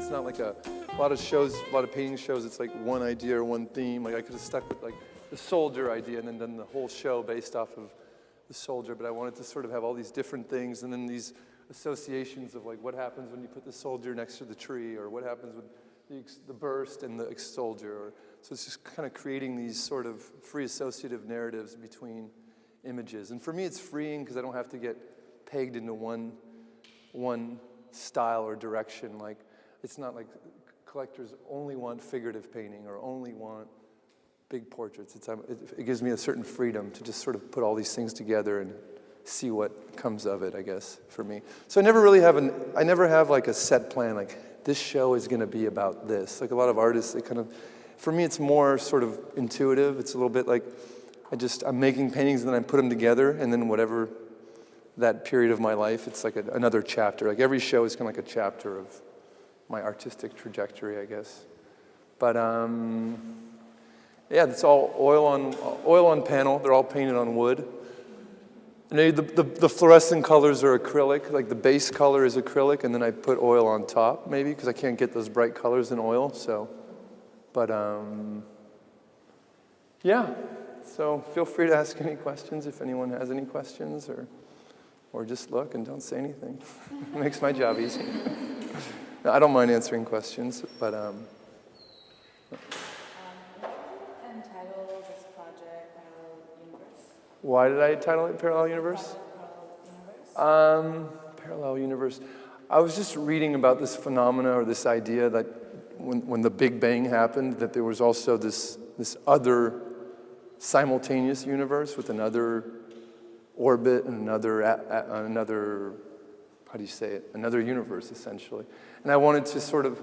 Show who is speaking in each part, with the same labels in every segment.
Speaker 1: It's not like a lot of shows, a lot of painting shows, it's like one idea or one theme. Like I could have stuck with like the soldier idea and then done the whole show based off of the soldier, but I wanted to sort of have all these different things and then these associations of like what happens when you put the soldier next to the tree, or what happens with the burst and the soldier. So it's just kind of creating these sort of free associative narratives between images. And for me, it's freeing because I don't have to get pegged into one style or direction. Like, it's not like collectors only want figurative painting or only want big portraits. It gives me a certain freedom to just sort of put all these things together and see what comes of it, I guess, for me. So I never have like a set plan, like this show is gonna be about this. Like a lot of artists, for me it's more sort of intuitive. It's a little bit like, I'm making paintings and then I put them together, and then whatever that period of my life, it's like another chapter. Like every show is kind of like a chapter of my artistic trajectory, I guess. But yeah, it's all oil on panel. They're all painted on wood. And the fluorescent colors are acrylic. Like the base color is acrylic, and then I put oil on top, maybe, because I can't get those bright colors in oil. So, but yeah. So feel free to ask any questions if anyone has any questions, or just look and don't say anything. It makes my job easy. No, I don't mind answering questions, but
Speaker 2: Entitle this project Parallel Universe?
Speaker 1: Why did I title it Parallel Universe? Parallel Universe. I was just reading about this phenomena or this idea that when the Big Bang happened, that there was also this other simultaneous universe with another orbit and another, how do you say it? Another universe, essentially. And I wanted to sort of,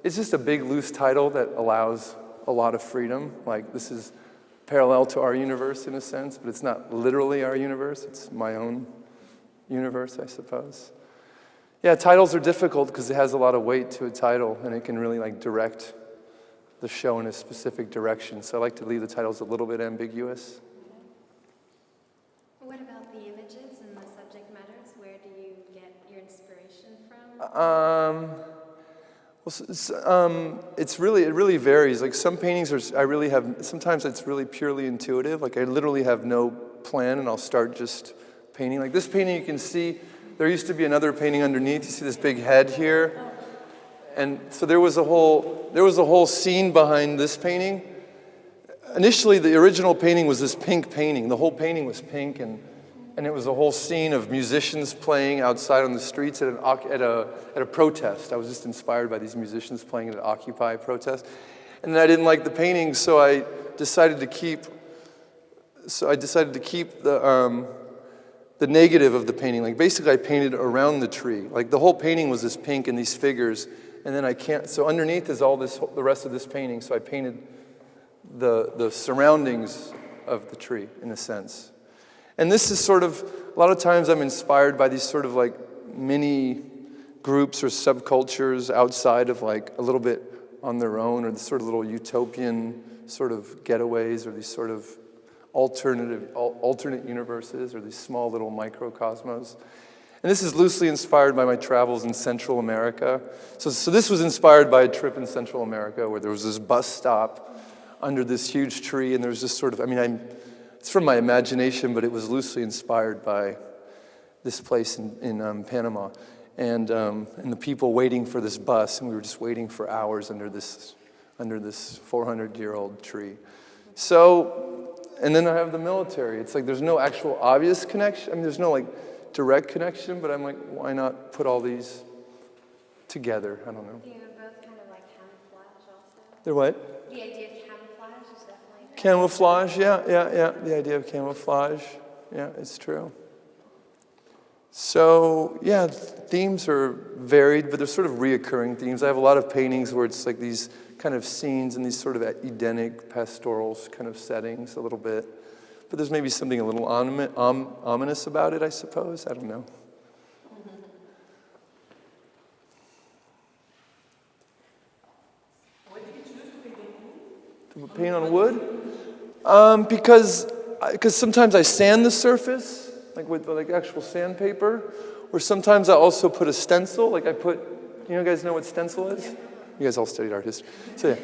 Speaker 1: it's just a big loose title that allows a lot of freedom. Like, this is parallel to our universe in a sense, but it's not literally our universe. It's my own universe, I suppose. Yeah, titles are difficult because it has a lot of weight to a title, and it can really like direct the show in a specific direction. So I like to leave the titles a little bit ambiguous.
Speaker 3: What about the images and the subject matters? Where do you get your inspiration from?
Speaker 1: It really varies. Like some paintings sometimes it's really purely intuitive. Like I literally have no plan and I'll start just painting. Like this painting you can see, there used to be another painting underneath. You see this big head here? And so there was a whole scene behind this painting. Initially, the original painting was this pink painting. The whole painting was pink, and it was a whole scene of musicians playing outside on the streets at a protest. I was just inspired by these musicians playing at an Occupy protest. And then I didn't like the painting, so I decided to keep the negative of the painting. Like basically I painted around the tree. Like the whole painting was this pink and these figures, and then so underneath is the rest of this painting, so I painted the surroundings of the tree, in a sense. And this is sort of, a lot of times I'm inspired by these sort of like mini groups or subcultures outside of like a little bit on their own, or the sort of little utopian sort of getaways, or these sort of alternate universes, or these small little microcosmos. And this is loosely inspired by my travels in Central America. So this was inspired by a trip in Central America where there was this bus stop under this huge tree, and there was this sort of, it's from my imagination, but it was loosely inspired by this place in Panama. And the people waiting for this bus, and we were just waiting for hours under this 400-year-old tree. So, and then I have the military. It's like there's no actual obvious connection. There's no like direct connection, but I'm like, why not put all these together? I don't know.
Speaker 3: They're both kind of like camouflage also.
Speaker 1: They're what?
Speaker 3: The idea of camouflage is definitely...
Speaker 1: Camouflage, yeah. The idea of camouflage, yeah, it's true. So, yeah, themes are varied, but they're sort of reoccurring themes. I have a lot of paintings where it's like these kind of scenes and these sort of Edenic, pastoral kind of settings a little bit. But there's maybe something a little ominous about it, I suppose. I don't know.
Speaker 2: Why did you choose to paint on wood?
Speaker 1: To paint on wood? Because sometimes I sand the surface, like with like actual sandpaper, or sometimes I also put a stencil. Like I put You guys know what stencil is? You guys all studied art history. So yeah.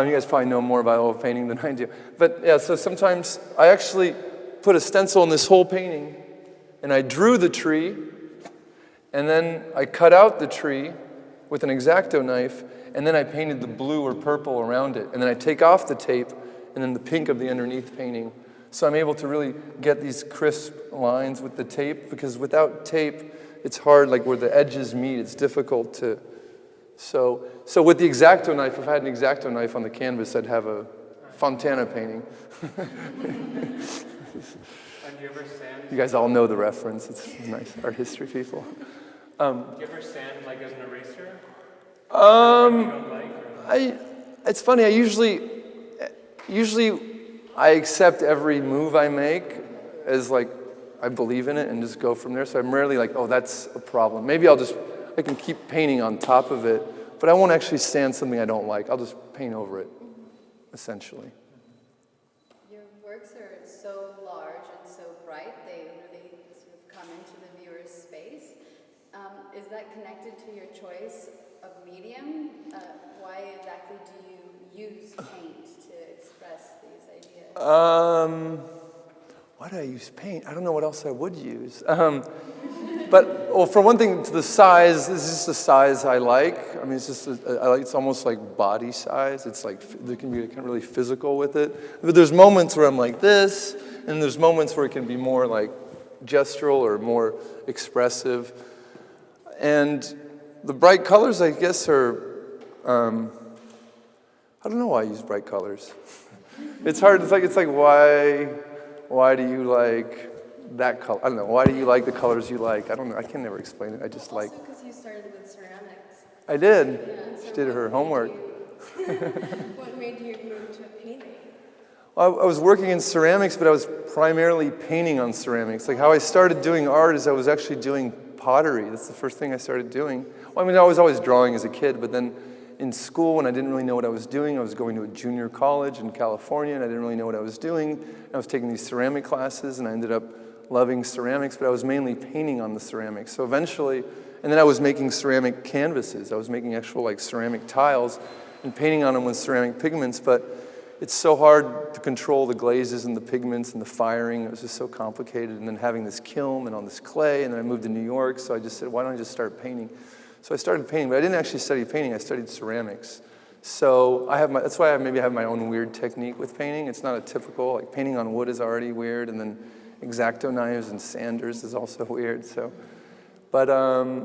Speaker 1: You guys probably know more about oil painting than I do. But yeah, so sometimes I actually put a stencil in this whole painting, and I drew the tree, and then I cut out the tree with an X-Acto knife, and then I painted the blue or purple around it. And then I take off the tape, and then the pink of the underneath painting. So I'm able to really get these crisp lines with the tape, because without tape, it's hard, like where the edges meet, it's difficult to... So with the X-Acto knife, if I had an X-Acto knife on the canvas, I'd have a Fontana painting.
Speaker 4: And you ever sand?
Speaker 1: You guys all know the reference. It's nice, art history people.
Speaker 4: Do you ever sand like as an eraser?
Speaker 1: It's funny. I usually I accept every move I make as like I believe in it and just go from there. So I'm rarely like, oh, that's a problem. Maybe I can keep painting on top of it, but I won't actually sand something I don't like. I'll just paint over it, essentially.
Speaker 5: Your works are so large and so bright, they really sort of come into the viewer's space. Is that connected to your choice of medium? Why exactly do you use paint to express these ideas?
Speaker 1: Why do I use paint? I don't know what else I would use. But, well, for one thing, to the size, this is just the size I like. I mean, it's just, it's almost like body size. It's like, there can be kind of really physical with it. But there's moments where I'm like this, and there's moments where it can be more like gestural or more expressive. And the bright colors, I guess, are, I don't know why I use bright colors. It's hard, it's like why do you like that color? I don't know. Why do you like the colors you like? I don't know. I can never explain it. I just like.
Speaker 3: Also because you started with ceramics.
Speaker 1: I did.
Speaker 3: Yeah,
Speaker 1: She did her homework.
Speaker 3: What made you move to painting?
Speaker 1: Well, I was working in ceramics, but I was primarily painting on ceramics. Like how I started doing art is I was actually doing pottery. That's the first thing I started doing. Well, I mean, I was always drawing as a kid, but then in school, when I didn't really know what I was doing, I was going to a junior college in California, and I didn't really know what I was doing. I was taking these ceramic classes, and I ended up loving ceramics, but I was mainly painting on the ceramics. So eventually, and then I was making ceramic canvases. I was making actual like ceramic tiles and painting on them with ceramic pigments, but it's so hard to control the glazes and the pigments and the firing. It was just so complicated. And then having this kiln and on this clay, and then I moved to New York, so I just said, why don't I just start painting? So I started painting, but I didn't actually study painting. I studied ceramics. So that's why I maybe have my own weird technique with painting. It's not a typical, like painting on wood is already weird, and then X-Acto knives and sanders is also weird. So, but I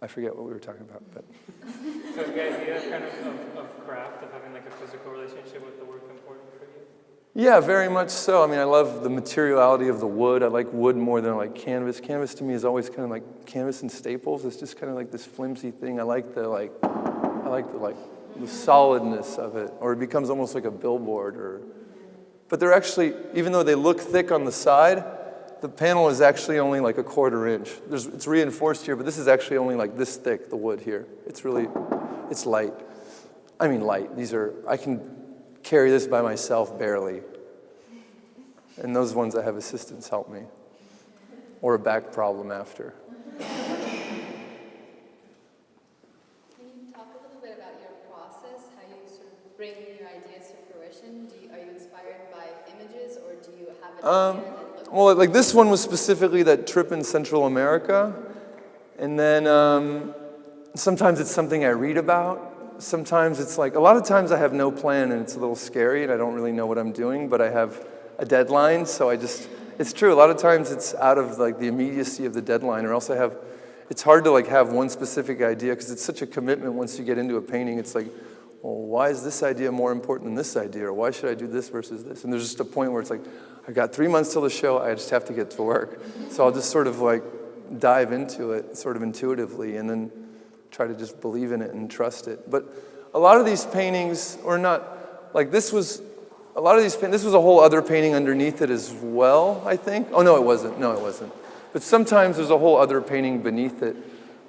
Speaker 1: forget what we were talking about. But
Speaker 4: So is the idea kind of craft, of having like a physical relationship with the work important for you?
Speaker 1: yeah, very much so. I mean, I love the materiality of the wood. I like wood more than I like canvas. Canvas to me is always kind of like canvas and staples. It's just kind of like this flimsy thing. I like the solidness of it, or it becomes almost like a billboard. But they're actually, even though they look thick on the side, the panel is actually only like a 1/4 inch. It's reinforced here, but this is actually only like this thick, the wood here. It's light. I mean light. I can carry this by myself barely. And those ones I have assistants help me. Or a back problem after.
Speaker 5: Can you talk a little bit about your process, how you sort of bring your ideas to fruition? Are you inspired by images, or do you have an idea that looks...
Speaker 1: Well, like this one was specifically that trip in Central America. And then sometimes it's something I read about. Sometimes it's like, a lot of times I have no plan and it's a little scary and I don't really know what I'm doing, but I have a deadline, so it's true. A lot of times it's out of like the immediacy of the deadline, or else it's hard to like have one specific idea because it's such a commitment once you get into a painting. It's like, well, why is this idea more important than this idea? Or why should I do this versus this? And there's just a point where it's like, I've got 3 months till the show, I just have to get to work. So I'll just sort of like dive into it sort of intuitively and then try to just believe in it and trust it. But a lot of these paintings, or not, like this was a whole other painting underneath it as well, I think. Oh, no, it wasn't. But sometimes there's a whole other painting beneath it.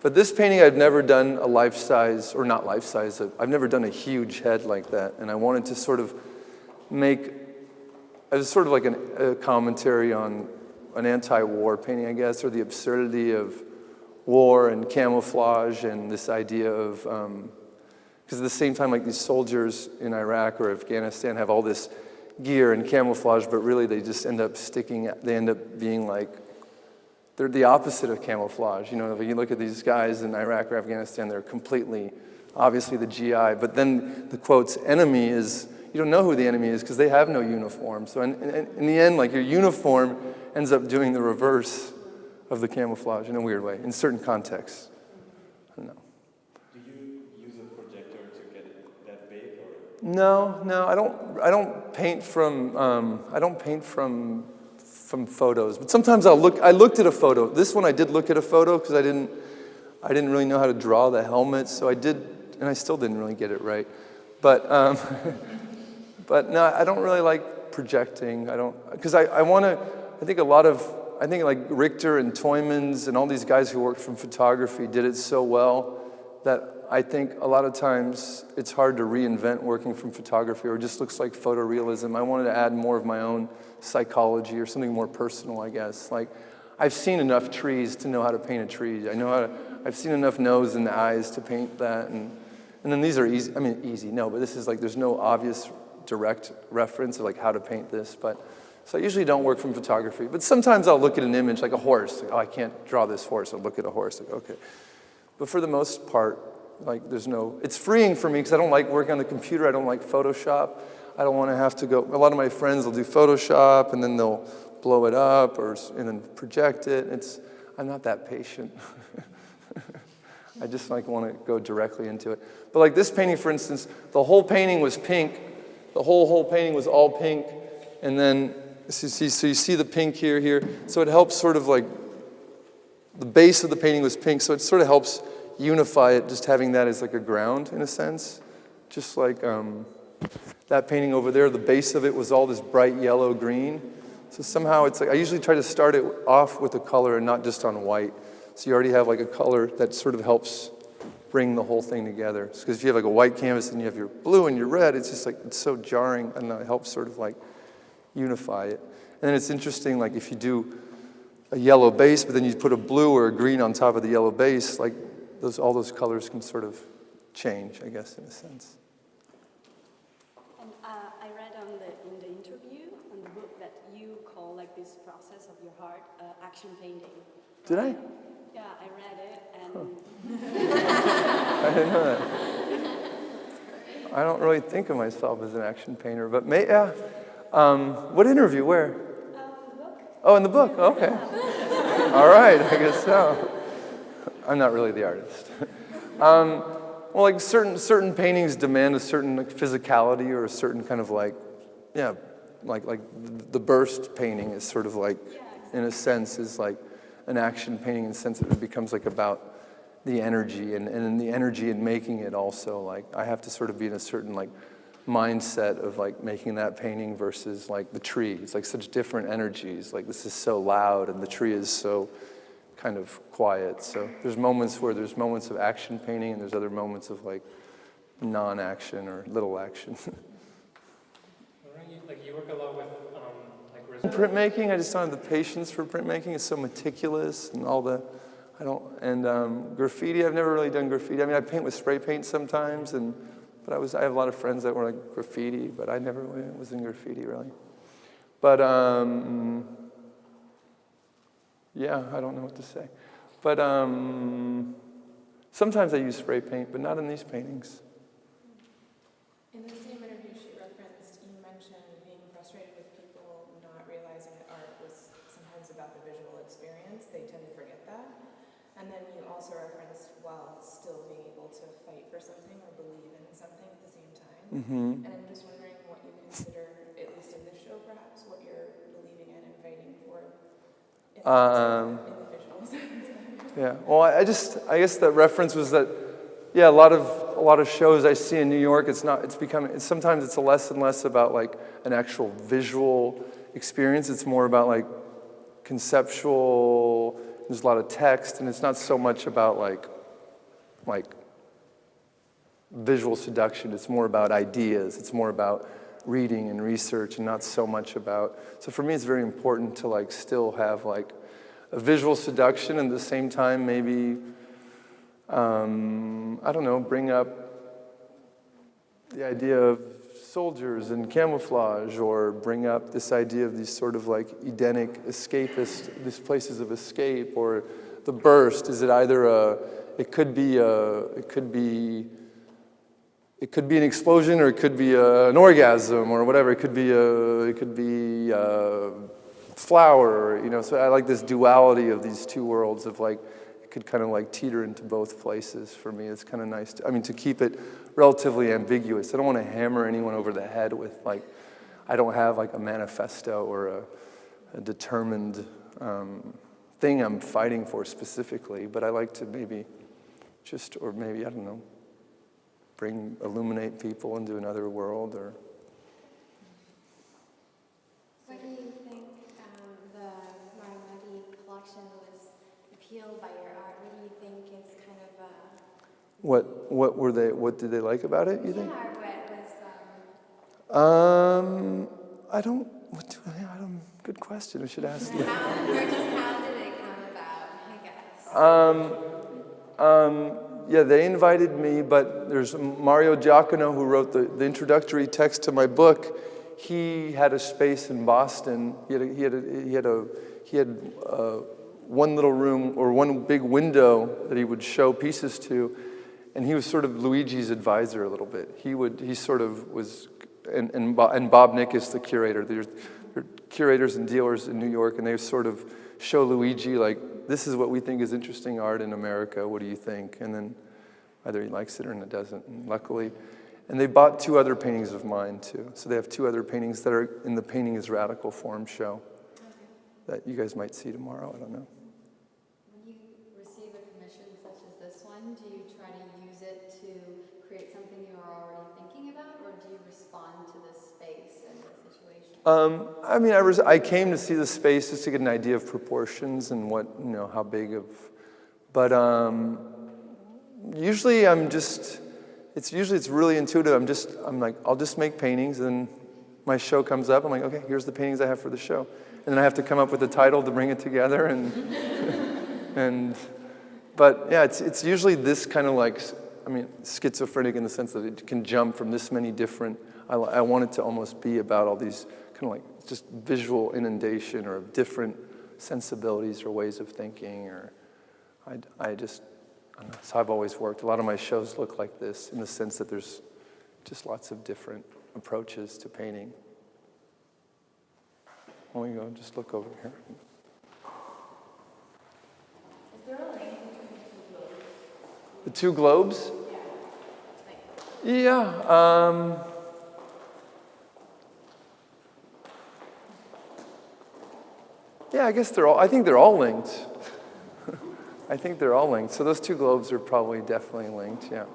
Speaker 1: But this painting, I've never done a life-size, or not life-size, I've never done a huge head like that. And I wanted to sort of it was sort of like a commentary on an anti-war painting, I guess, or the absurdity of war and camouflage and this idea of, because at the same time, like these soldiers in Iraq or Afghanistan have all this gear and camouflage, but really they just end up they end up being like, they're the opposite of camouflage. You know, if you look at these guys in Iraq or Afghanistan, they're completely, obviously the GI, but then the quotes enemy is, you don't know who the enemy is because they have no uniform. So in the end, like your uniform ends up doing the reverse of the camouflage in a weird way, in certain contexts. I don't know.
Speaker 6: Do you use a projector to get it that big, or?
Speaker 1: No, I don't paint from photos. But sometimes I looked at a photo. This one I did look at a photo because I didn't really know how to draw the helmet, so I did, and I still didn't really get it right. But but no, I don't really like projecting. I don't, because I think like Richter and Toymans and all these guys who worked from photography did it so well that I think a lot of times it's hard to reinvent working from photography, or it just looks like photorealism. I wanted to add more of my own psychology or something more personal, I guess. Like, I've seen enough trees to know how to paint a tree. I've seen enough nose and eyes to paint that, and then these are easy. I mean, easy, no, but this is like, there's no obvious direct reference of like how to paint this, but so I usually don't work from photography, but sometimes I'll look at an image like a horse. Like, oh, I can't draw this horse. I'll look at a horse. Like, okay. But for the most part, like it's freeing for me because I don't like working on the computer. I don't like Photoshop. I don't want to have to go. A lot of my friends will do Photoshop and then they'll blow it up and then project it. I'm not that patient. I just like want to go directly into it. But like this painting, for instance, the whole painting was pink. The whole painting was all pink, and then so you see the pink here. So it helps sort of like the base of the painting was pink, so it sort of helps unify it, just having that as like a ground in a sense. Just like that painting over there, the base of it was all this bright yellow green. So somehow it's like, I usually try to start it off with a color and not just on white. So you already have like a color that sort of helps bring the whole thing together. Because if you have like a white canvas and you have your blue and your red, it's just like, it's so jarring, and it helps sort of like unify it. And then it's interesting, like if you do a yellow base, but then you put a blue or a green on top of the yellow base, like all those colors can sort of change, I guess, in a sense.
Speaker 7: And I read in the interview, in the book, that you call like this process of your heart action painting.
Speaker 1: Did I?
Speaker 7: Yeah, I read it, and
Speaker 1: I didn't know that. I don't really think of myself as an action painter, but yeah. What interview? Where?
Speaker 7: the book.
Speaker 1: Oh, in the book. Okay. All right. I guess so. I'm not really the artist. Well, like certain paintings demand a certain like physicality or a certain kind of like, yeah, like the burst painting is sort of like, in a sense, is like an action painting in the sense that it becomes like about the energy and the energy in making it also. Like I have to sort of be in a certain like mindset of like making that painting versus like the tree. It's like such different energies. Like this is so loud and the tree is so kind of quiet. So there's moments of action painting and there's other moments of like non-action or little action.
Speaker 4: You work a lot with
Speaker 1: Printmaking, I just don't have the patience for printmaking. It's so meticulous and graffiti, I've never really done graffiti. I mean, I paint with spray paint sometimes, but I have a lot of friends that were like graffiti, but I never really was in graffiti really. But yeah, I don't know what to say. But sometimes I use spray paint, but not in these paintings.
Speaker 2: In the same interview she referenced, you mentioned being frustrated with people not realizing that art was sometimes about the visual experience. They tend to forget that. And then you also referenced while still being able to fight for something or believe in something at the same time.
Speaker 1: Mm-hmm.
Speaker 2: And I'm just wondering what you consider, at least in this show perhaps, what you're believing in and fighting for in the visual sense.
Speaker 1: Yeah. Well, I guess that reference was that, yeah, a lot of shows I see in New York, sometimes it's less and less about like an actual visual experience. It's more about like conceptual. There's a lot of text, and it's not so much about like visual seduction. It's more about ideas. It's more about reading and research, and not so much about. So for me, it's very important to like still have like a visual seduction, and at the same time maybe, I don't know, bring up the idea of soldiers and camouflage, or bring up this idea of these sort of like Edenic escapist, these places of escape, or the burst. Is it either it could be an explosion, or it could be an orgasm, or whatever. It could be a flower, you know. So I like this duality of these two worlds of like, it could kind of like teeter into both places for me. It's kind of nice to keep it relatively ambiguous. I don't want to hammer anyone over the head with like, I don't have like a manifesto or a determined thing I'm fighting for specifically, but I like to maybe I don't know, illuminate people into another world, or.
Speaker 3: Why do you think the Maramotti collection was appealed by your art? What do you think is kind of
Speaker 1: What did they like about it, you think?
Speaker 3: yeah, or what was
Speaker 1: I don't, good question, I should ask you.
Speaker 3: how did it come about, I guess?
Speaker 1: Yeah, they invited me, but there's Mario Giacono, who wrote the introductory text to my book. He had a space in Boston. He had one little room, or one big window that he would show pieces to, and he was sort of Luigi's advisor a little bit. He sort of was, and Bob Nick is the curator. They're curators and dealers in New York, and they sort of show Luigi like, this is what we think is interesting art in America. What do you think? And then either he likes it or it doesn't. And luckily, and they bought 2 other paintings of mine too. So they have 2 other paintings that are in the Painting is Radical Form show that you guys might see tomorrow. I don't know.
Speaker 5: When you receive a commission such as this one, do you try to use it to create something you are already thinking about, or do you respond to the space and the situation?
Speaker 1: I mean, I came to see the space just to get an idea of proportions and what, you know, how big of, but usually it's really intuitive. I'm like, I'll just make paintings, and my show comes up. I'm like, okay, here's the paintings I have for the show. And then I have to come up with a title to bring it together, but yeah, it's usually this kind of like, I mean, schizophrenic in the sense that it can jump from this many different, I want it to almost be about all these kind of like just visual inundation or different sensibilities or ways of thinking, or I don't know, so I've always worked. A lot of my shows look like this in the sense that there's just lots of different approaches to painting. Why don't we go just look over here?
Speaker 2: Is there a link between
Speaker 1: The 2 globes? Yeah. Yeah, I think they're all linked. I think they're all linked. So those 2 globes are probably definitely linked, yeah.
Speaker 8: Is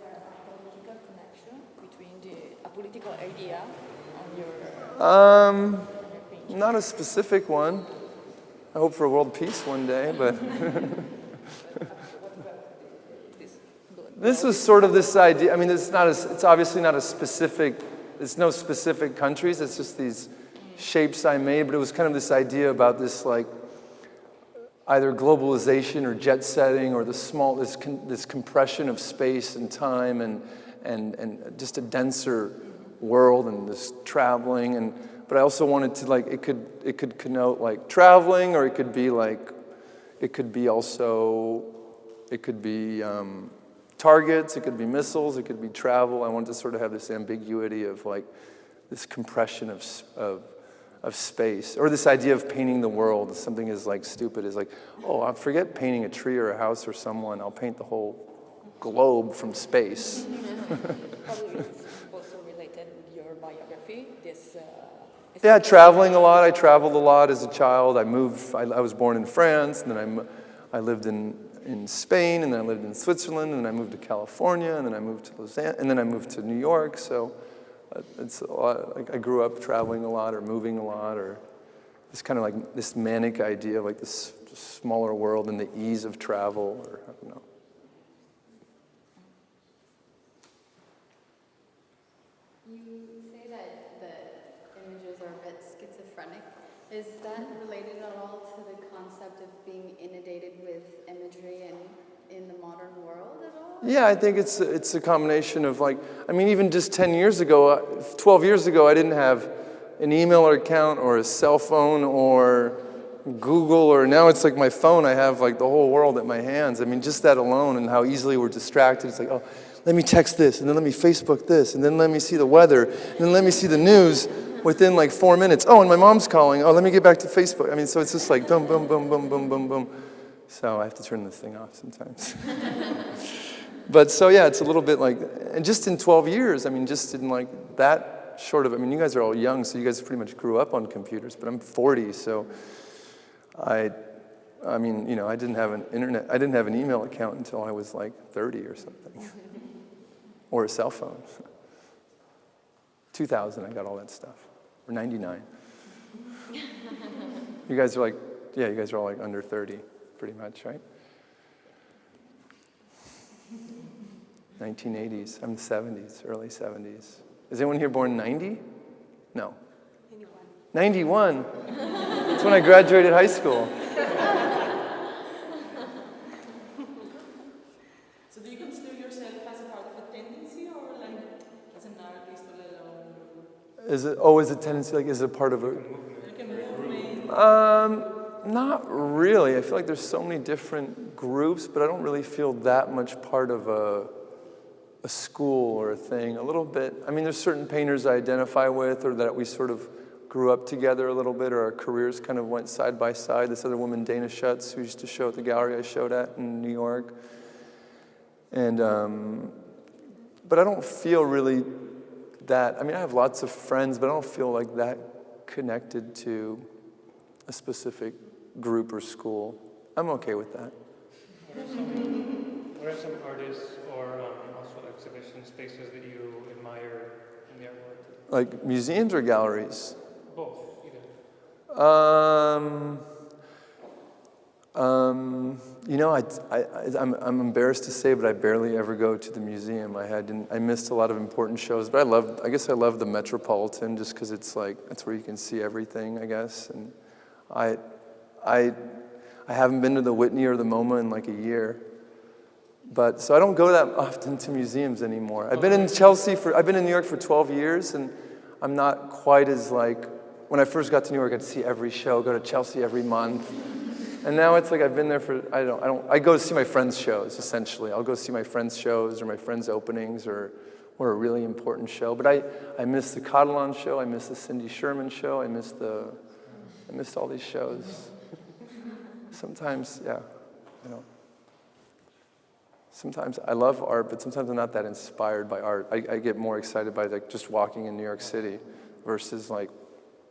Speaker 8: there a political connection between a political idea on your
Speaker 1: Not a specific one. I hope for world peace one day, but this was sort of this idea. I mean, it's obviously not a specific. It's no specific countries. It's just these shapes I made, but it was kind of this idea about this like either globalization or jet setting, or this compression of space and time, and just a denser world, and this traveling, but I also wanted to like it could connote like traveling, or it could be targets, it could be missiles, it could be travel. I wanted to sort of have this ambiguity of like this compression of space, or this idea of painting the world. Something as like stupid as like, oh, I forget painting a tree or a house or someone. I'll paint the whole globe from space.
Speaker 8: Probably it's also related with your biography.
Speaker 1: Yeah, traveling a lot. I traveled a lot as a child. I was born in France, and then I lived in Spain, and then I lived in Switzerland, and then I moved to California, and then I moved to Lausanne, and then I moved to New York. So it's a lot. Like I grew up traveling a lot, or moving a lot, or this kind of like this manic idea of like this smaller world and the ease of travel, or I don't know.
Speaker 5: You say that the images are a bit schizophrenic. Is that related at all to the concept of being inundated with imagery and in the modern world at all?
Speaker 1: Yeah, I think it's a combination of like, I mean, even just 10 years ago, 12 years ago, I didn't have an email account or a cell phone or Google, or now it's like my phone, I have like the whole world at my hands. I mean, just that alone and how easily we're distracted. It's like, oh, let me text this, and then let me Facebook this, and then let me see the weather, and then let me see the news within like 4 minutes. Oh, and my mom's calling. Oh, let me get back to Facebook. I mean, so it's just like boom, boom, boom, boom, boom, boom, boom. So I have to turn this thing off sometimes. But so yeah, it's a little bit like, and just in 12 years, I mean, just in like that short of, I mean, you guys are all young, so you guys pretty much grew up on computers, but I'm 40, so I mean, you know, I didn't have an email account until I was like 30 or something. Or a cell phone. 2000, I got all that stuff. Or 99. You guys are like, yeah, you guys are all like under 30, pretty much, right? 1980s, I'm 70s, early 70s. Is anyone here born 90? No. 91. That's when I graduated high school.
Speaker 9: So do you consider yourself as a part of a tendency or like as an artist alone?
Speaker 1: Is it tendency, like, is it part of a...
Speaker 9: Like a movement?
Speaker 1: Not really. I feel like there's so many different groups, but I don't really feel that much part of a school or a thing. A little bit. I mean, there's certain painters I identify with, or that we sort of grew up together a little bit, or our careers kind of went side by side. This other woman, Dana Schutz, who used to show at the gallery I showed at in New York. And, but I don't feel really that, I mean, I have lots of friends, but I don't feel like that connected to a specific group or school. I'm okay with that.
Speaker 4: What are some artists or also exhibition spaces that you admire in the art world?
Speaker 1: Like museums or galleries?
Speaker 4: Both, either.
Speaker 1: You know, I'm embarrassed to say, but I barely ever go to the museum. I missed a lot of important shows, but I guess I love the Metropolitan just because it's like, that's where you can see everything, I guess. And I haven't been to the Whitney or the MoMA in like a year. But, so I don't go that often to museums anymore. I've been in New York for 12 years, and I'm not quite as like, when I first got to New York, I'd see every show, go to Chelsea every month. And now it's like I've been there for, I go to see my friends' shows, essentially. I'll go see my friends' shows or my friends' openings or a really important show. But I miss the Catalan show, I miss the Cindy Sherman show, I missed all these shows. Sometimes, yeah, you know. Sometimes I love art, but sometimes I'm not that inspired by art. I get more excited by like just walking in New York City versus like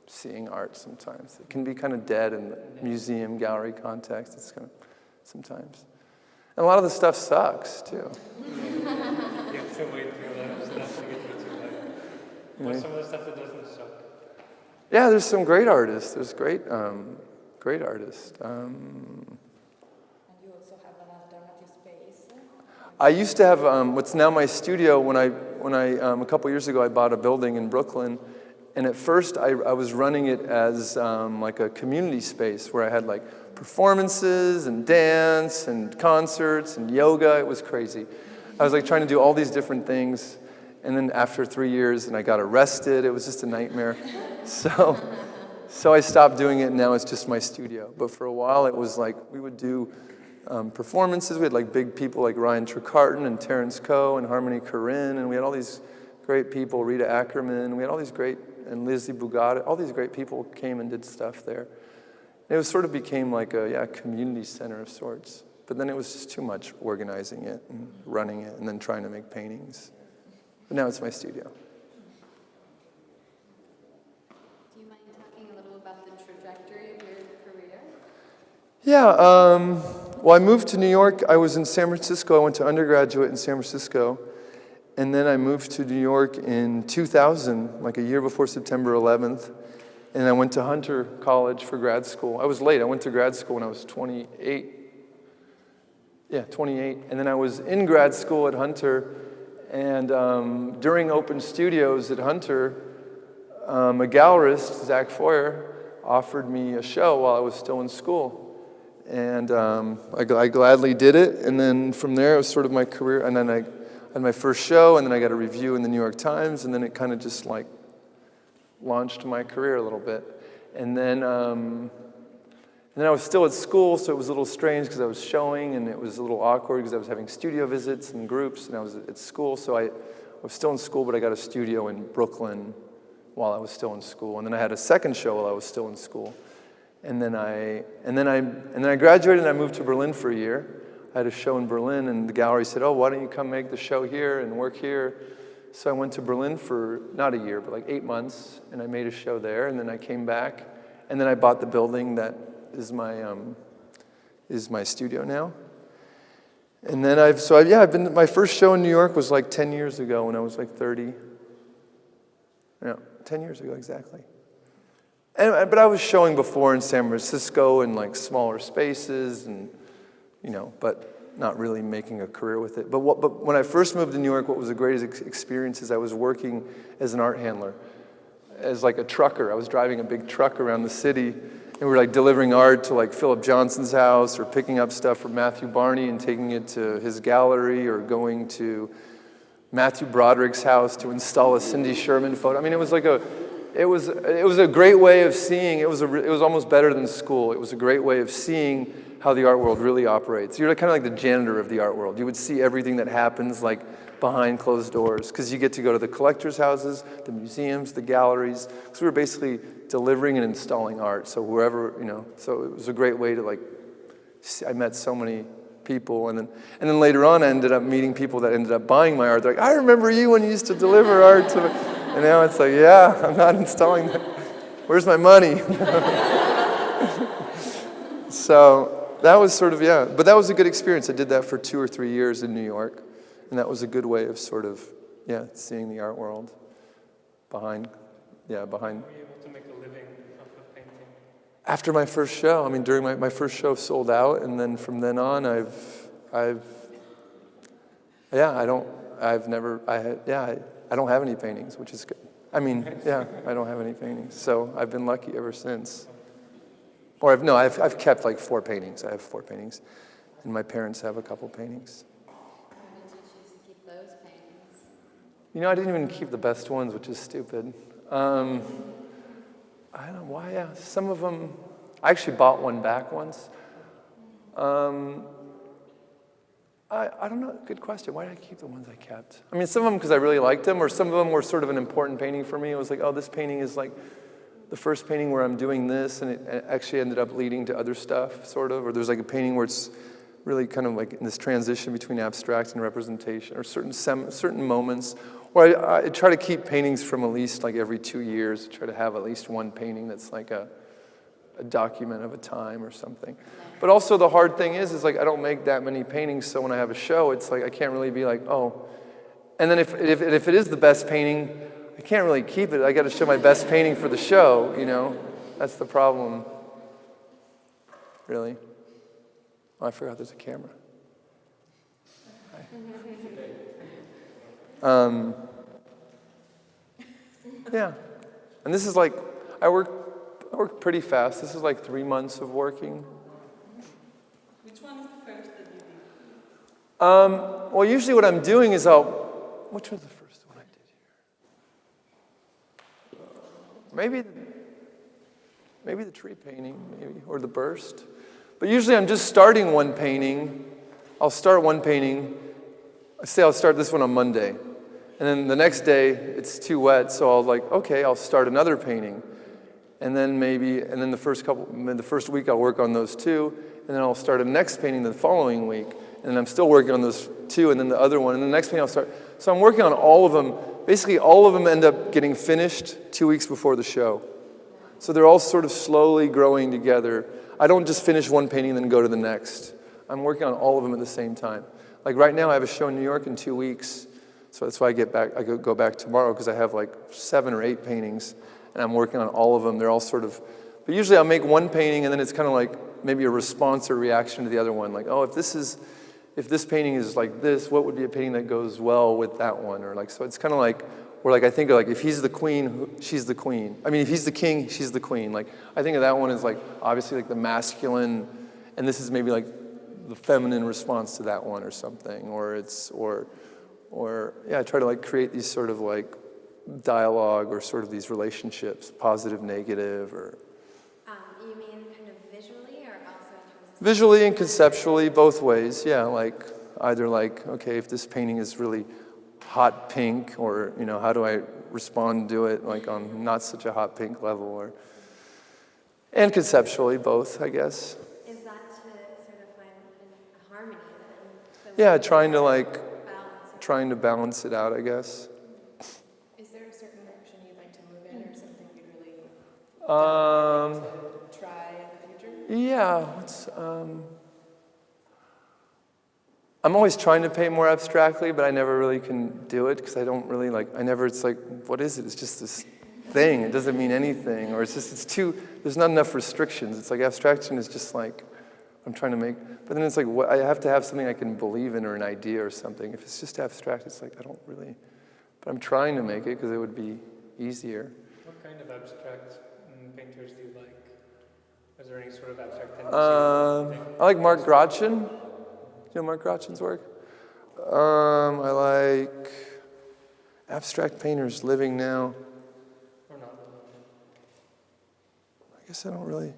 Speaker 1: seeing art sometimes. It can be kind of dead in the museum, gallery context. It's kind of, sometimes. And a lot of the stuff sucks, too.
Speaker 4: You have to wait for that stuff to get to that. What's some of the stuff that doesn't suck?
Speaker 1: Yeah, there's some great artists. There's great artists.
Speaker 8: And you also have an alternative space.
Speaker 1: I used to have what's now my studio. When I a couple years ago, I bought a building in Brooklyn, and at first I was running it as like a community space where I had like performances and dance and concerts and yoga. It was crazy. I was like trying to do all these different things, and then after 3 years, and I got arrested. It was just a nightmare. So I stopped doing it, and now it's just my studio. But for a while, it was like we would do performances. We had like big people like Ryan Trecarton and Terrence Coe and Harmony Korine, and we had all these great people, Rita Ackerman. We had all these great, and Lizzie Bugatti. All these great people came and did stuff there. And it was sort of became like a community center of sorts. But then it was just too much organizing it and running it and then trying to make paintings. But now it's my studio.
Speaker 5: Do you mind talking a little about the trajectory of your career?
Speaker 1: Yeah, well, I moved to New York. I was in San Francisco. I went to undergraduate in San Francisco. And then I moved to New York in 2000, like a year before September 11th. And I went to Hunter College for grad school. I was late. I went to grad school when I was 28. Yeah, 28. And then I was in grad school at Hunter. And during open studios at Hunter, a gallerist, Zach Foyer, offered me a show while I was still in school. And I gladly did it, and then from there it was sort of my career, and then I had my first show, and then I got a review in the New York Times, and then it kind of just like launched my career a little bit. And then I was still at school, so it was a little strange because I was showing, and it was a little awkward because I was having studio visits and groups, and I was at school, so I was still in school, but I got a studio in Brooklyn while I was still in school, and then I had a second show while I was still in school. And then I graduated and I moved to Berlin for a year. I had a show in Berlin, and the gallery said, "Oh, why don't you come make the show here and work here?" So I went to Berlin for not a year, but like 8 months, and I made a show there. And then I came back, and then I bought the building that is my studio now. And then I've been. My first show in New York was like 10 years ago when I was like 30. Yeah, 10 years ago exactly. But I was showing before in San Francisco in like smaller spaces, and but not really making a career with it. But when I first moved to New York, what was the greatest experience is I was working as an art handler, as like a trucker. I was driving a big truck around the city, and we were like delivering art to like Philip Johnson's house, or picking up stuff from Matthew Barney and taking it to his gallery, or going to Matthew Broderick's house to install a Cindy Sherman photo. I mean, it was a great way of seeing. It was almost better than school. It was a great way of seeing how the art world really operates. You're kind of like the janitor of the art world. You would see everything that happens like behind closed doors, because you get to go to the collectors' houses, the museums, the galleries. Because we were basically delivering and installing art. So so it was a great way to I met so many people, and then later on I ended up meeting people that ended up buying my art. They're like, "I remember you when you used to deliver art to me." And now it's like, yeah, I'm not installing that. Where's my money? So that was sort of, but that was a good experience. I did that for 2 or 3 years in New York, and that was a good way of sort of, seeing the art world behind.
Speaker 4: Were you able to make a living off of painting?
Speaker 1: After my first show, I mean, during my first show sold out, and then from then on, I don't have any paintings, which is good. I mean, I don't have any paintings. So I've been lucky ever since. Or I've kept like 4 paintings. I have 4 paintings. And my parents have a couple paintings.
Speaker 5: Why did you choose to keep those paintings?
Speaker 1: I didn't even keep the best ones, which is stupid. I don't know why. Some of them, I actually bought one back once. I don't know. Good question. Why did I keep the ones I kept? I mean, some of them because I really liked them, or some of them were sort of an important painting for me. It was like, oh, this painting is like the first painting where I'm doing this, and it actually ended up leading to other stuff, sort of. Or there's like a painting where it's really kind of like in this transition between abstract and representation, or certain moments. Or I try to keep paintings from at least like every 2 years. I try to have at least one painting that's like a document of a time or something. But also the hard thing is like I don't make that many paintings, so when I have a show, it's like I can't really be like, oh. And then if it is the best painting, I can't really keep it. I got to show my best painting for the show, That's the problem, really. Oh, I forgot there's a camera. And this is like, I work pretty fast. This is like 3 months of working.
Speaker 9: Which one is the first that you did?
Speaker 1: Well, usually what I'm doing is which was the first one I did here? Maybe the tree painting, or the burst. But usually I'm just starting one painting. I'll start one painting. I say I'll start this one on Monday. And then the next day, it's too wet, so I'll start another painting. And then the first week I'll work on those 2, and then I'll start a next painting the following week, and then I'm still working on those 2, and then the other one, and the next painting I'll start. So I'm working on all of them. Basically, all of them end up getting finished 2 weeks before the show. So they're all sort of slowly growing together. I don't just finish one painting and then go to the next. I'm working on all of them at the same time. Like right now, I have a show in New York in 2 weeks, so that's why I go back tomorrow, because I have like 7 or 8 paintings. And I'm working on all of them. They're all sort of, but usually I'll make one painting, and then it's kind of like maybe a response or reaction to the other one. Like, oh, if this painting is like this, what would be a painting that goes well with that one? Or like, so it's kind of like or like I think of like if he's the queen, she's the queen. I mean, if he's the king, she's the queen. Like I think of that one as like obviously like the masculine, and this is maybe like the feminine response to that one or something, or yeah, I try to like create these sort of like dialogue or sort of these relationships, positive, negative, or
Speaker 3: You mean kind of visually or also in terms of...
Speaker 1: visually and conceptually, both ways. Yeah, like either like, okay, if this painting is really hot pink, or you know, how do I respond to it like on not such a hot pink level, or and conceptually both, I guess.
Speaker 3: Is that to sort of find a harmony then? So
Speaker 1: Yeah, trying to
Speaker 3: balance
Speaker 1: it out, I guess.
Speaker 2: Is there a certain direction you'd like to move in, or something you'd really to try in the future?
Speaker 1: Yeah, I'm always trying to paint more abstractly, but I never really can do it because I don't really like, it's like, what is it? It's just this thing. It doesn't mean anything. Or it's too, there's not enough restrictions. It's like abstraction is just like, I'm trying to make, but then it's like, I have to have something I can believe in or an idea or something. If it's just abstract, it's like, I don't really, but I'm trying to make it because it would be easier.
Speaker 4: What kind of abstract painters do you like? Is there any sort of abstract tendency?
Speaker 1: I like Mark Grotchen. You know Mark Grotchen's work? I like abstract painters living now.
Speaker 4: Or not?
Speaker 1: I guess I don't really.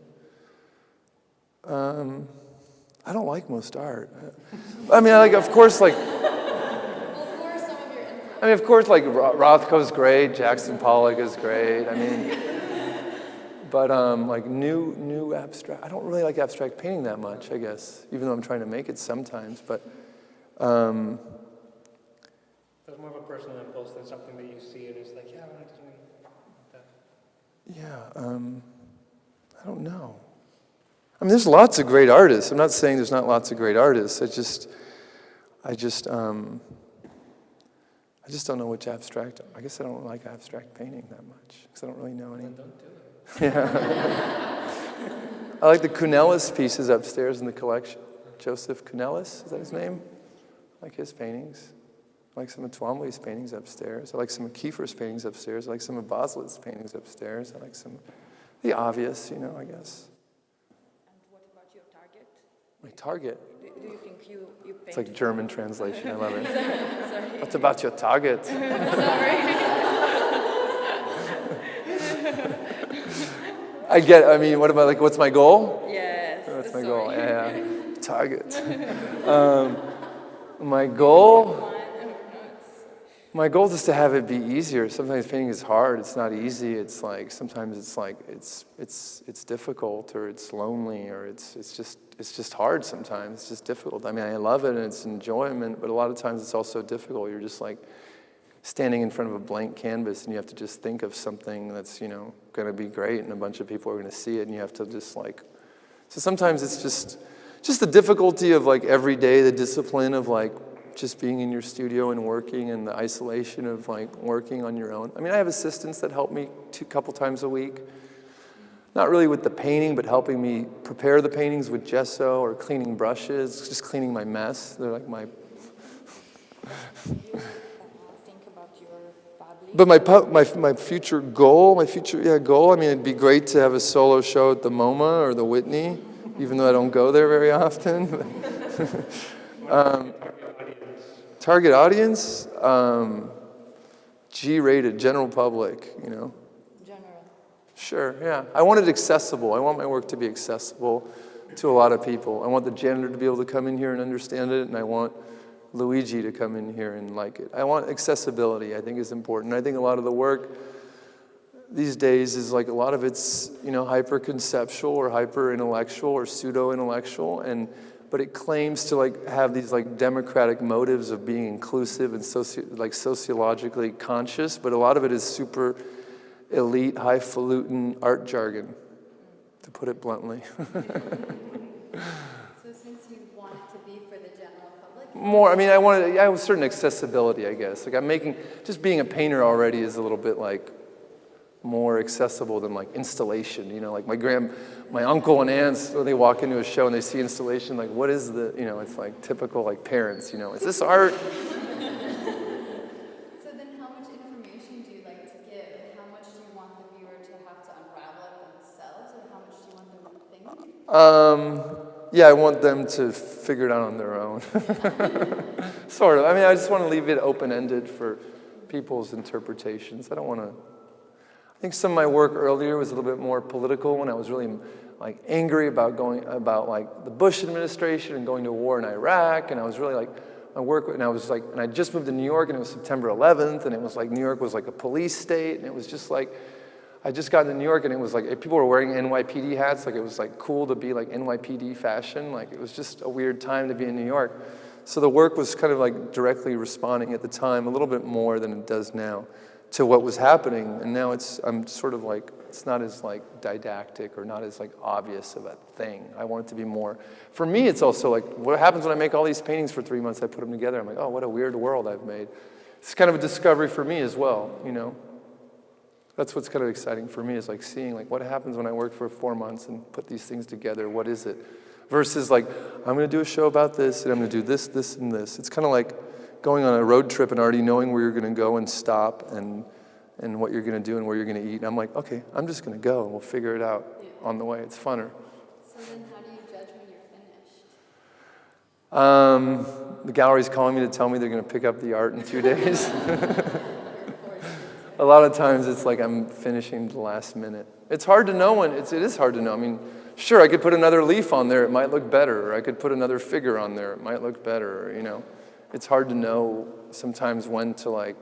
Speaker 1: I don't like most art. I mean, I like, of course, like.
Speaker 2: Well, who are some of your influences?
Speaker 1: I mean, of course, like Rothko's great, Jackson Pollock is great. I mean, but like new abstract. I don't really like abstract painting that much, I guess, even though I'm trying to make it sometimes. But
Speaker 4: That's more of a personal impulse than something that you see and it's like, yeah, I want to do something like that.
Speaker 1: yeah, I don't know. I mean, there's lots of great artists. I'm not saying there's not lots of great artists. I just don't know which abstract. I guess I don't like abstract painting that much because I don't really know any.
Speaker 4: Then don't do it.
Speaker 1: Yeah. I like the Cunellis pieces upstairs in the collection. Joseph Cunellis, is that his name? I like his paintings. I like some of Twombly's paintings upstairs. I like some of Kiefer's paintings upstairs. I like some of Boslet's paintings upstairs. I like some, the obvious, I guess.
Speaker 8: And what about your target?
Speaker 1: My target.
Speaker 8: Do you think you paint?
Speaker 1: It's like German translation. I love it.
Speaker 8: Sorry.
Speaker 1: What's about your target? I mean, what about, like, what's my goal?
Speaker 8: Yes.
Speaker 1: What's my goal? Yeah. Target. My goal is just to have it be easier. Sometimes painting is hard. It's not easy. It's like, sometimes it's like, it's difficult, or it's lonely, or it's just hard sometimes. It's just difficult. I mean, I love it and it's enjoyment, but a lot of times it's also difficult. You're just like standing in front of a blank canvas and you have to just think of something that's, going to be great and a bunch of people are going to see it and you have to just like, so sometimes it's just the difficulty of like every day, the discipline of like just being in your studio and working, and the isolation of like working on your own. I mean, I have assistants that help me a couple times a week. Not really with the painting, but helping me prepare the paintings with gesso or cleaning brushes, just cleaning my mess. They're like my...
Speaker 8: Think about your public.
Speaker 1: But my future goal, goal, I mean, it'd be great to have a solo show at the MoMA or the Whitney, even though I don't go there very often. Target audience, G-rated, general public,
Speaker 8: General.
Speaker 1: Sure, yeah. I want it accessible. I want my work to be accessible to a lot of people. I want the janitor to be able to come in here and understand it, and I want Luigi to come in here and like it. I want accessibility, I think, is important. I think a lot of the work these days is like a lot of it's, hyper-conceptual or hyper-intellectual or pseudo-intellectual, but it claims to like have these like democratic motives of being inclusive and sociologically conscious, but a lot of it is super elite, highfalutin art jargon, to put it bluntly.
Speaker 5: So since you want it to be for the general public?
Speaker 1: More, I mean, I have a certain accessibility, I guess. Like just being a painter already is a little bit like more accessible than like installation, like my uncle and aunts, when they walk into a show and they see installation, like what is the, it's like typical like parents, is this art?
Speaker 5: So then how much information
Speaker 1: Yeah, I want them to figure it out on their own. Sort of. I mean, I just want to leave it open-ended for people's interpretations. I don't want to... I think some of my work earlier was a little bit more political when I was really like angry about like the Bush administration and going to war in Iraq, and I was really like, and I just moved to New York, and it was September 11th, and it was like New York was like a police state, and it was just like, I just got to New York, and it was like, people were wearing NYPD hats, like it was like cool to be like NYPD fashion, like it was just a weird time to be in New York. So the work was kind of like directly responding at the time a little bit more than it does now to what was happening, and now I'm sort of like, it's not as like didactic or not as like obvious of a thing. I want it to be more, for me it's also like, what happens when I make all these paintings for 3 months, I put them together, I'm like, oh, what a weird world I've made. It's kind of a discovery for me as well, you know. That's what's kind of exciting for me, is like seeing like what happens when I work for 4 months and put these things together, what is it? Versus like, I'm gonna do a show about this, and I'm gonna do this, this, and this. It's kind of like going on a road trip and already knowing where you're gonna go and stop and what you're gonna do and where you're gonna eat. And I'm like, okay, I'm just gonna go and we'll figure it out on the way. It's funner.
Speaker 5: So then how do you judge when you're finished?
Speaker 1: The gallery's calling me to tell me they're gonna pick up the art in 2 days. A lot of times it's like I'm finishing the last minute. It's hard to know when, it is hard to know. I mean, sure, I could put another leaf on there, it might look better, or I could put another figure on there, it might look better, you know. It's hard to know sometimes when to like,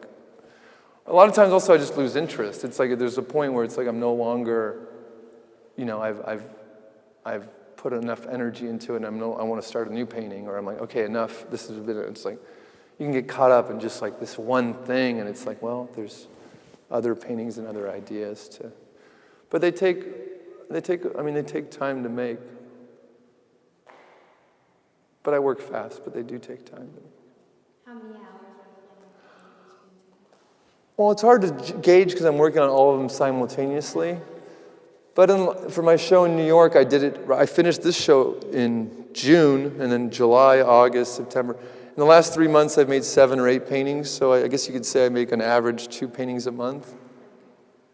Speaker 1: a lot of times also I just lose interest. It's like there's a point where it's like I'm no longer, you know, I've put enough energy into it, and I want to start a new painting, or I'm like, okay, enough, this is a bit, it's like, you can get caught up in just like this one thing, and it's like, well, there's other paintings and other ideas to, but they take time to make. But I work fast, but they do take time to make.
Speaker 3: How many hours are you planning?
Speaker 1: Well, it's hard to gauge because I'm working on all of them simultaneously. But for my show in New York, I finished this show in June, and then July, August, September. In the last 3 months, I've made 7 or 8 paintings, so I guess you could say I make an average 2 paintings a month,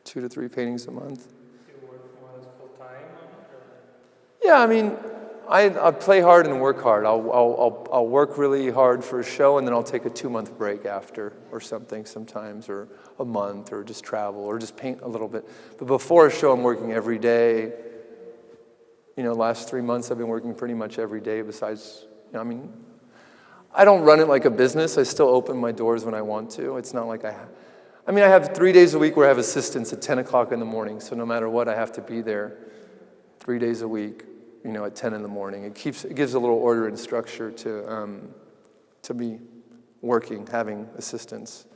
Speaker 1: 2 to 3 paintings a month.
Speaker 4: Do you work more as full-time?
Speaker 1: Yeah, I mean, I play hard and work hard. I'll work really hard for a show, and then I'll take a 2-month break after, or something sometimes, or a month, or just travel, or just paint a little bit. But before a show, I'm working every day. You know, last 3 months, I've been working pretty much every day. Besides, you know, I mean, I don't run it like a business. I still open my doors when I want to. It's not like I mean, I have 3 days a week where I have assistants at 10 o'clock in the morning. So no matter what, I have to be there 3 days a week, you know, at 10 in the morning. It gives a little order and structure to be working, having assistants.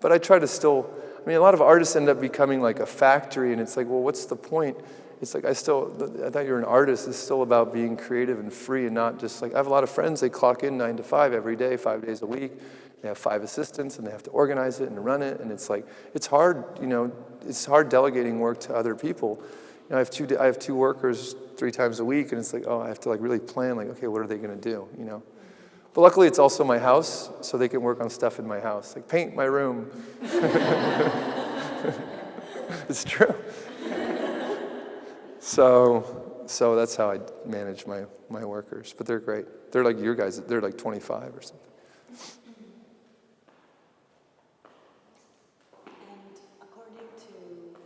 Speaker 1: But I try to still, I mean, a lot of artists end up becoming like a factory, and it's like, well, what's the point? It's like, I thought you're an artist. It's still about being creative and free, and not just like, I have a lot of friends, they clock in 9 to 5 every day, 5 days a week. They have 5 assistants, and they have to organize it and run it, and it's like, it's hard, you know, it's hard delegating work to other people. You know, I have 2 workers 3 times a week, and it's like, oh, I have to like really plan, like, okay, what are they gonna do, you know? But luckily it's also my house, so they can work on stuff in my house, like paint my room. It's true. So that's how I manage my workers, but they're great. They're like your guys, they're like 25 or something.
Speaker 7: And according to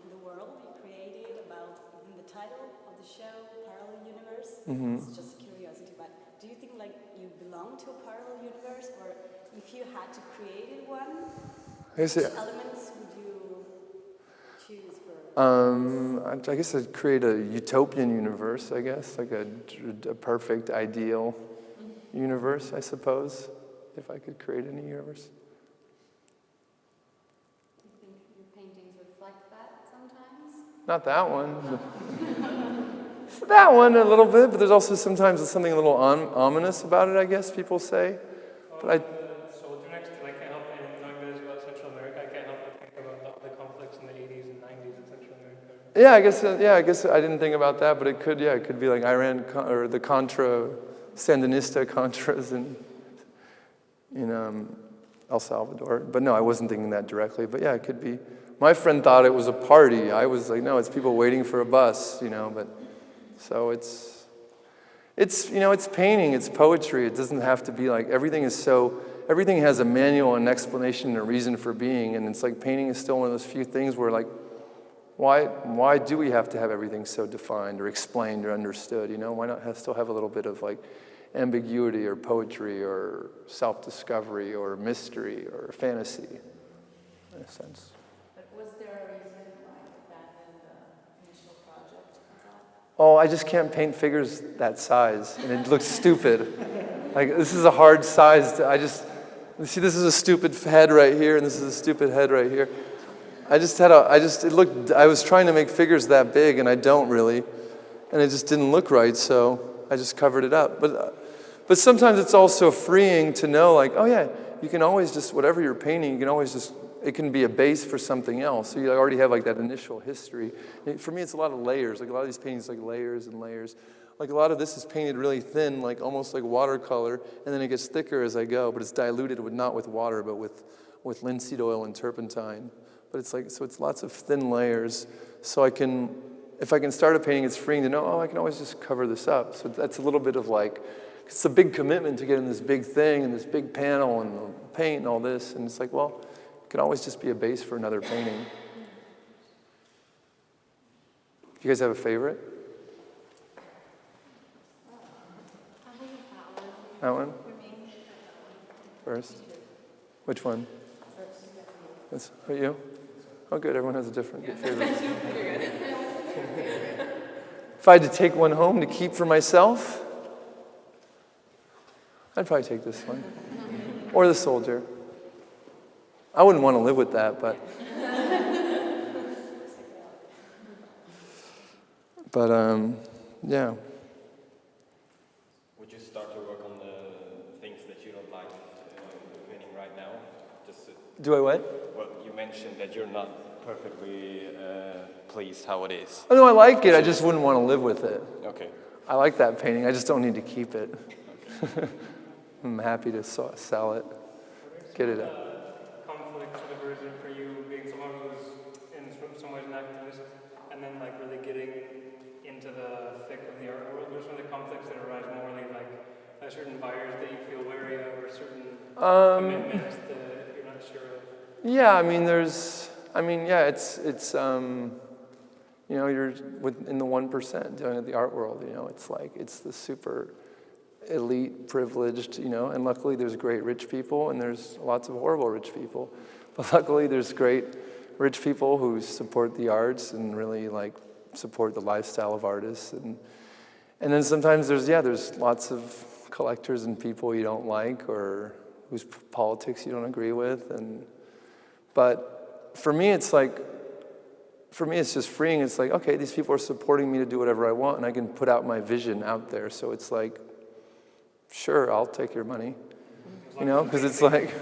Speaker 7: the world you created, about even the title of the show, Parallel Universe, it's just a curiosity, but do you think like you belong to a parallel universe, or if you had to create one, which elements would you choose for?
Speaker 1: I guess I'd create a utopian universe, I guess, like a perfect, ideal universe, I suppose, if I could create any universe.
Speaker 5: Do you think your paintings reflect that sometimes?
Speaker 1: Not that one. That one a little bit, but there's also sometimes something a little ominous about it, I guess people say. But
Speaker 4: Soldier next to, I can't help but, knowing that it's about Central America, I can't help but think about the conflicts in the 80s and 90s in Central America.
Speaker 1: I guess I didn't think about that, but it could be like Iran or the Sandinista Contras in El Salvador. But no, I wasn't thinking that directly. But yeah, it could be. My friend thought it was a party. I was like, no, it's people waiting for a bus, you know. But so it's It's, you know, it's painting, it's poetry. It doesn't have to be like, everything has a manual and an explanation and a reason for being, and it's like painting is still one of those few things where like, why do we have to have everything so defined or explained or understood, you know? Why not still have a little bit of like ambiguity or poetry or self-discovery or mystery or fantasy, in a sense.
Speaker 8: But was there a reason why you abandoned the initial project of that?
Speaker 1: Oh, I just can't paint figures that size, and it looks stupid. Like, this is a hard size see, this is a stupid head right here, and this is a stupid head right here. I was trying to make figures that big, and I don't really, and it just didn't look right, so I just covered it up. But sometimes it's also freeing to know, like, oh yeah, you can always just, whatever you're painting, you can always just, it can be a base for something else. So you already have like that initial history. For me, it's a lot of layers. Like a lot of these paintings, like layers and layers. Like a lot of this is painted really thin, like almost like watercolor, and then it gets thicker as I go, but it's diluted not with water, but with linseed oil and turpentine. But it's like, so it's lots of thin layers. So if I can start a painting, it's freeing to know, oh, I can always just cover this up. So that's a little bit of like, it's a big commitment to get in this big thing and this big panel and the paint and all this. And it's like, well, it can always just be a base for another painting. Do you guys have a favorite?
Speaker 3: I think
Speaker 1: That one?
Speaker 3: for me.
Speaker 1: First? Which one? That's for you? Oh, good. Everyone has a different good favorite. If I had to take one home to keep for myself, I'd probably take this one. Or the soldier. I wouldn't want to live with that, but... yeah.
Speaker 6: Would you start to work on the things that you don't like painting right now?
Speaker 1: Do I what?
Speaker 6: Well, you mentioned that you're not perfectly pleased how it is.
Speaker 1: Oh, no, I like it. I just wouldn't want to live with it.
Speaker 6: Okay.
Speaker 1: I like that painting. I just don't need to keep it. Okay. I'm happy to sell it. Get it out.
Speaker 4: Conflict and aversion for you being someone who's in some ways an activist and then like really getting into the thick of the art world? There's some of the conflicts that arise morally, like certain buyers that you feel wary of or certain commitments that you're not sure of?
Speaker 1: Yeah, it's you know, you're in the 1% doing the art world, you know, it's like, it's the super elite, privileged, you know, and luckily there's great rich people and there's lots of horrible rich people. But luckily there's great rich people who support the arts and really like support the lifestyle of artists. And then sometimes there's lots of collectors and people you don't like or whose politics you don't agree with. But for me, it's just freeing. It's like, okay, these people are supporting me to do whatever I want, and I can put out my vision out there. So it's like, sure, I'll take your money, you know, because it's like,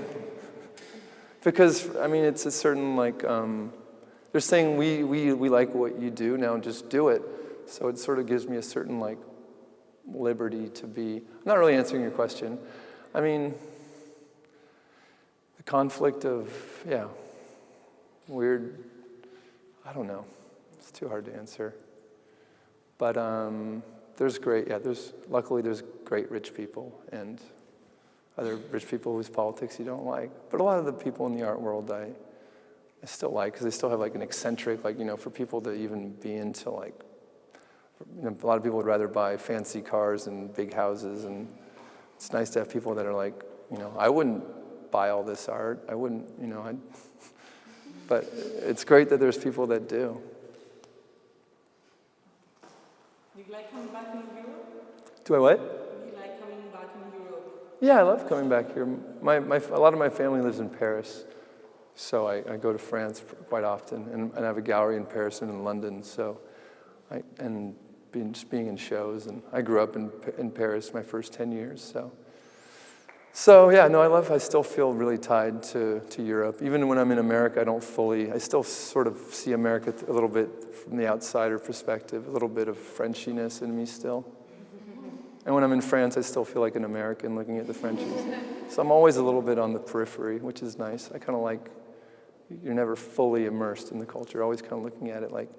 Speaker 1: it's a certain like, they're saying we like what you do, now just do it. So it sort of gives me a certain like liberty to be, I'm not really answering your question. I mean, the conflict of, weird, it's too hard to answer. But luckily there's great rich people and other rich people whose politics you don't like. But a lot of the people in the art world I still like, because they still have like an eccentric, like, you know, for people to even be into like, you know, a lot of people would rather buy fancy cars and big houses, and it's nice to have people that are like, you know, I wouldn't buy all this art. I wouldn't, you know, but it's great that there's people that do.
Speaker 9: You like coming back in Europe?
Speaker 1: Do I what?
Speaker 9: You like coming back in Europe?
Speaker 1: Yeah, I love coming back here. A lot of my family lives in Paris, so I go to France quite often, and I have a gallery in Paris and in London. So, being in shows, and I grew up in Paris my first 10 years. So yeah, no, I still feel really tied to Europe. Even when I'm in America, I still sort of see America a little bit from the outsider perspective, a little bit of Frenchiness in me still. And when I'm in France, I still feel like an American looking at the Frenchies. So I'm always a little bit on the periphery, which is nice. I kind of like, you're never fully immersed in the culture, always kind of looking at it like...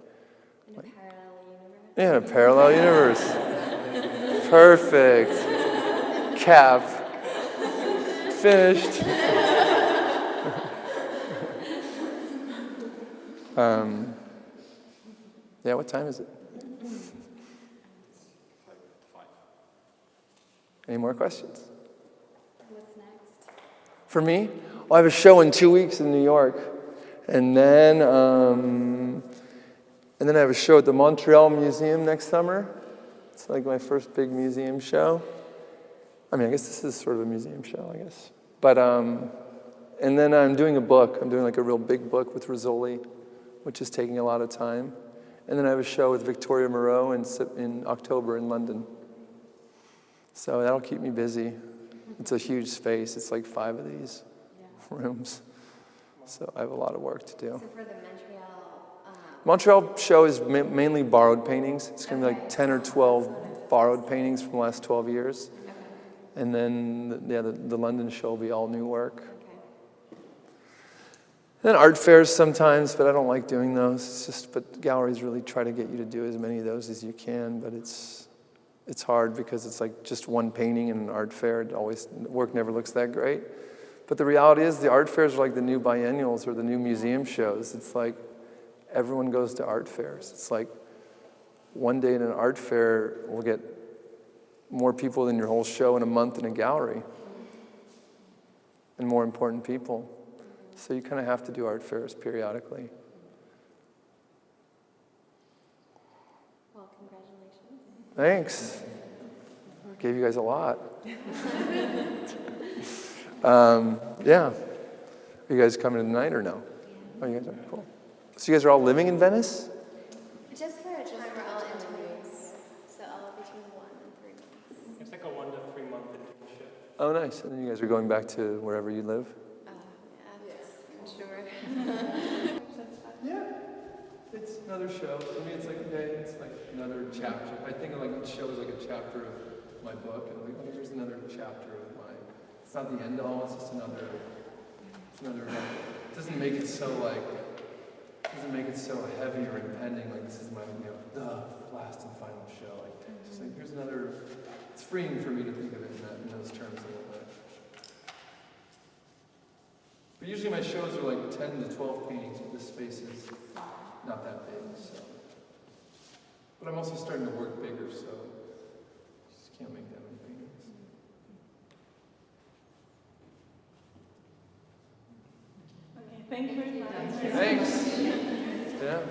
Speaker 3: In a parallel universe.
Speaker 1: Yeah, in a parallel universe. Perfect. Cap. Finished. Yeah, what time is it? Any more questions?
Speaker 5: What's next?
Speaker 1: For me? Well, I have a show in 2 weeks in New York. And then I have a show at the Montreal Museum next summer. It's like my first big museum show. I mean, I guess this is sort of a museum show, I guess. But, and then I'm doing a book. I'm doing like a real big book with Rizzoli, which is taking a lot of time. And then I have a show with Victoria Moreau in October in London. So that'll keep me busy. It's a huge space. It's like 5 of these rooms. So I have a lot of work to do.
Speaker 3: So for the
Speaker 1: Montreal show is mainly borrowed paintings. It's going to be like 10 or 12 borrowed paintings from the last 12 years. And then, the London show will be all new work. And then art fairs sometimes, but I don't like doing those. But galleries really try to get you to do as many of those as you can, but it's hard because it's like just one painting in an art fair. Work never looks that great. But the reality is the art fairs are like the new biennials or the new museum shows. It's like everyone goes to art fairs. It's like one day in an art fair will get more people than your whole show in a month in a gallery. And more important people. So you kind of have to do art fairs periodically.
Speaker 3: Well, congratulations.
Speaker 1: Thanks. Gave you guys a lot. Yeah. Are you guys coming tonight or no? Oh, you guys are? Cool. So you guys are all living in Venice?
Speaker 3: Just for a time, we're all interviews. So all between 1 and 3 months.
Speaker 4: It's like a 1 to 3 month internship.
Speaker 1: Oh, nice. And then you guys are going back to wherever you live?
Speaker 3: Yeah, sure.
Speaker 1: Yeah. It's another show. For me, it's like, okay, it's like another chapter. I think of like each show is like a chapter of my book. And I'm like, oh, here's another chapter of my, it's not the end all, it's just another, it doesn't make it so like, heavy or impending, like this is my, the last and final show. Like, it's just like, here's another, it's freeing for me to think of it in those terms a little bit. But usually my shows are like 10 to 12 paintings, but this space is not that big, so. But I'm also starting to work bigger, so just can't make that many paintings.
Speaker 9: Okay, thank you very much.
Speaker 1: Thanks. Yeah.